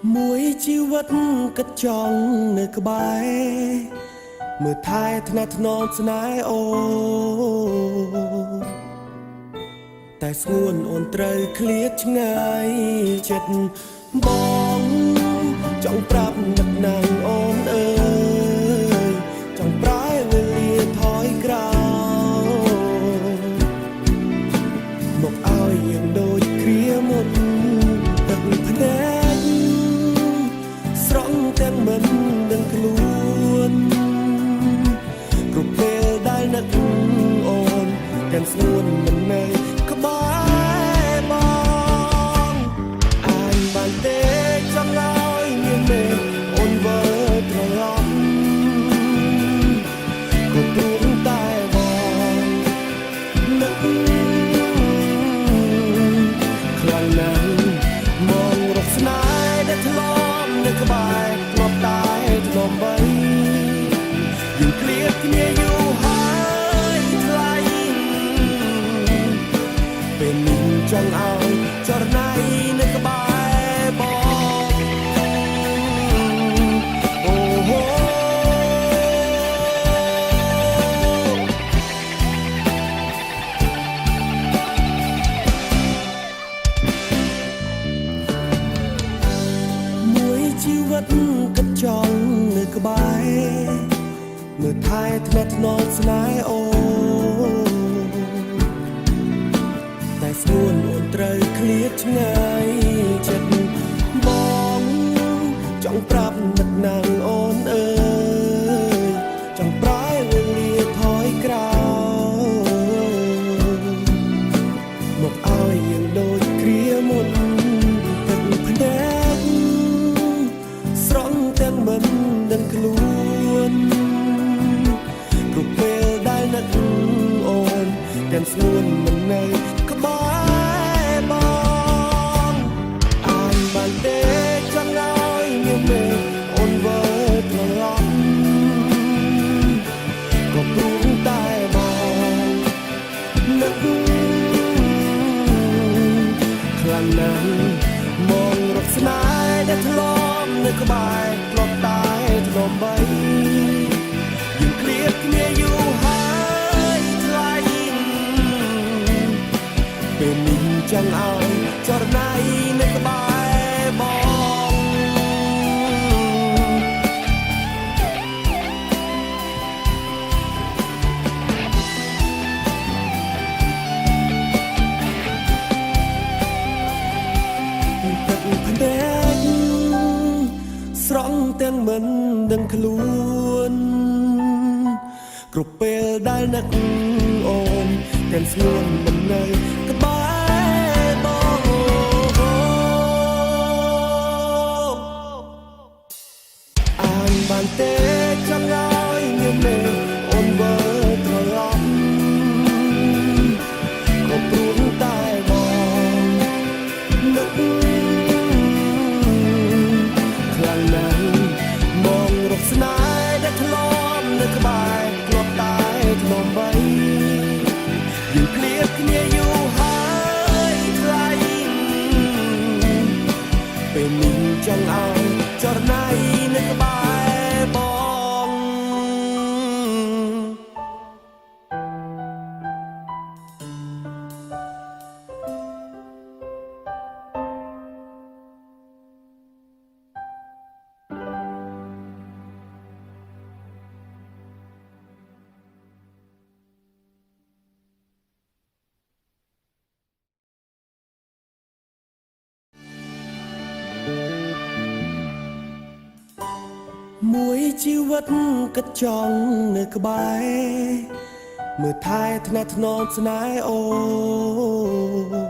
មួយជីវិតគិតចង់នៅក្បែរមើលថែថ្នាក់ថ្នមស្នេហ៍អូតែស្ងួនអូនត្រូវឃ្លាតឆ្ងាយចិត្តបងចង់ប្រាប់នឹកណាំងអូនអើយចង់ប្រែវេលាថយក្រោយមកឲ្យយើងដូចគ្រាមុនទឹកភ្នែកស្រង់ទាំងមិនដឹងខ្លួនគ្រប់ពេលដែលនឹកអូនទាំងស្ងួនមិននៅក្បែរបងអានបានទេចង់ឲ្យមានមេអូនវិលត្រឡប់ក៏ព្រោះតែបងនឹកខ្លាំងណាស់មករកស្នេហ៍ដែលធ្លាប់នៅក្បែរធ្លាប់តែធ្លាប់បីយើងឃ្លាតគ្នាយូរហើយថ្លៃពេលនេះចង់ឲ្យចរណៃនៅក្បែរបងអូហូមួយជីវិតគិតចង់នៅក្បែរមើលថែថ្នាក់ថ្នមស្នេហ៍អូតែស្ងួនអូនត្រូវឃ្លាតឆ្ងាយចិត្តបងចង់ប្រាប់នឹកណាំងអូនអើយចង់ប្រែវេលាថយក្រោយមកឲ្យយើងដូចគ្រាមុនទឹកភ្នែកស្រង់ទាំងមិនដឹងខ្លួនគ្រប់ពេលដែលនឹកអូនទាំងស្ងួនមិននៅក្បែរបងអានបានទេចង់ឲ្យមានមេអូនវិលត្រឡប់ក៏ព្រោះតែបងនឹកខ្លាំងណាស់មករកស្នេហ៍ដែលធ្លាប់នៅក្បែរធ្លាប់តែធ្លាប់បីយើងឃ្លាតគ្នាយូរហើយថ្លៃពេលនេះចង់ឲ្យចរណៃនៅក្បែរបងទឹកភ្នែកស្រង់ទាំងមិនដឹងខ្លួនគ្រប់ពេលដែលនឹកអូនទាំងស្ងួនមិននៅក្បែរបងអានបានទេចង់ឲ្យមានមេអូនវិលត្រឡប់ក៏ព្រោះតែបងនឹកខ្លាំងណាស់មករកស្នេហ៍ដែលធ្លាប់នៅក្បែរធ្លាប់តែធ្លាប់បីយើងឃ្លាតគ្នាយូរហើយថ្លៃពេលនេះចង់ឲ្យចរណៃនៅក្បែរបងមួយជីវិតគិតចង់នៅក្បែរមើលថែថ្នាក់ថ្នមស្នេហ៍អូ